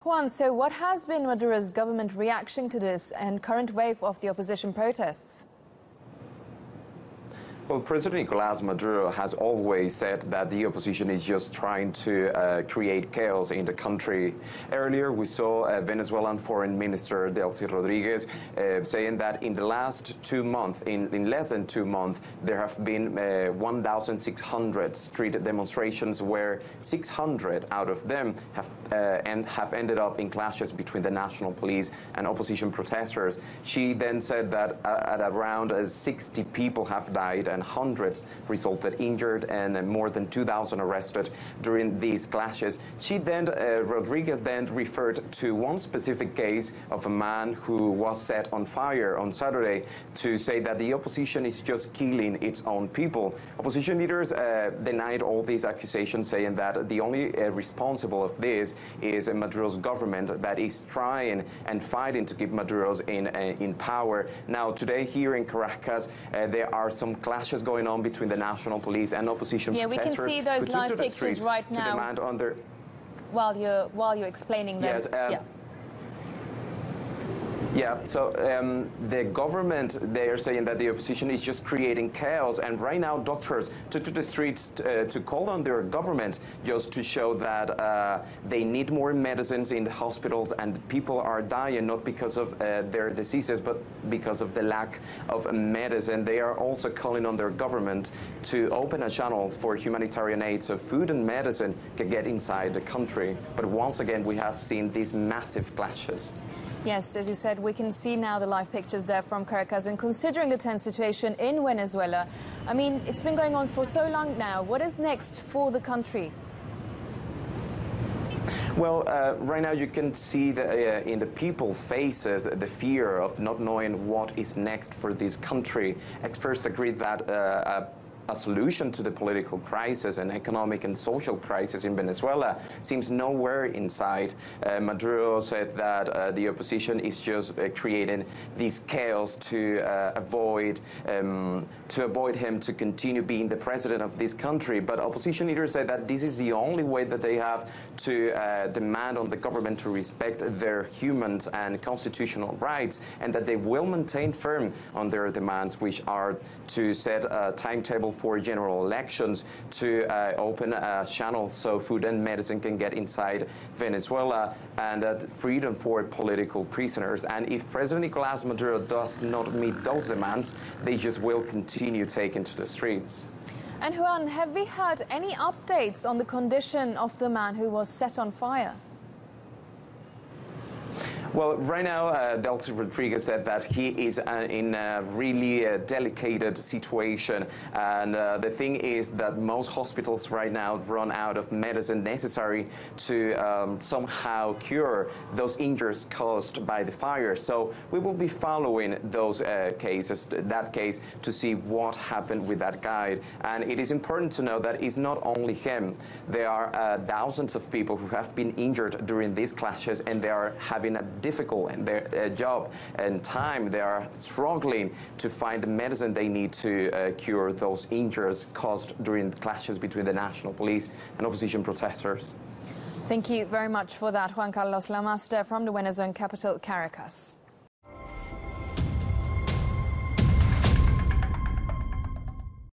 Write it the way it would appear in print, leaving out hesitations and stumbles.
Juan, so what has been Maduro's government reaction to this and current wave of the opposition protests? Well, President Nicolás Maduro has always said that the opposition is just trying to create chaos in the country. Earlier, we saw Venezuelan Foreign Minister Delcy Rodriguez saying that in the last 2 months, in less than 2 months, there have been 1,600 street demonstrations where 600 out of them have ended up in clashes between the national police and opposition protesters. She then said that at around 60 people have died and hundreds resulted injured and more than 2,000 arrested during these clashes. Rodriguez then referred to one specific case of a man who was set on fire on Saturday to say that the opposition is just killing its own people. Opposition leaders denied all these accusations, saying that the only responsible of this is Maduro's government that is trying and fighting to keep Maduro's in power. Now, today here in Caracas, there are some clashes going on between the national police and opposition protesters. Yeah, we can see those live pictures right now. To demand on their... While you're explaining them. Yes. Yeah, so the government, they are saying that the opposition is just creating chaos, and right now doctors took to the streets to call on their government just to show that they need more medicines in the hospitals and people are dying not because of their diseases but because of the lack of medicine. They are also calling on their government to open a channel for humanitarian aid so food and medicine can get inside the country. But once again, we have seen these massive clashes. Yes, as you said, we can see now the live pictures there from Caracas. And considering the tense situation in Venezuela, I mean, it's been going on for so long now. What is next for the country? Well, right now you can see in the people's faces the fear of not knowing what is next for this country. Experts agree that a solution to the political crisis and economic and social crisis in Venezuela seems nowhere in sight. Maduro said that the opposition is just creating this chaos to avoid him to continue being the president of this country. But opposition leaders said that this is the only way that they have to demand on the government to respect their human and constitutional rights, and that they will maintain firm on their demands, which are to set a timetable for general elections, to open a channel so food and medicine can get inside Venezuela, and that freedom for political prisoners. And if President Nicolás Maduro does not meet those demands, they just will continue taking to the streets. And Juan, have we had any updates on the condition of the man who was set on fire? Well, right now, Delcy Rodriguez said that he is in a really delicate situation. And the thing is that most hospitals right now run out of medicine necessary to somehow cure those injuries caused by the fire. So we will be following those that case, to see what happened with that guy. And it is important to know that it's not only him. There are thousands of people who have been injured during these clashes, and they are having a difficult in their job and time. They are struggling to find the medicine they need to cure those injuries caused during the clashes between the national police and opposition protesters. Thank you very much for that, Juan Carlos Lamas from the Venezuelan capital, Caracas.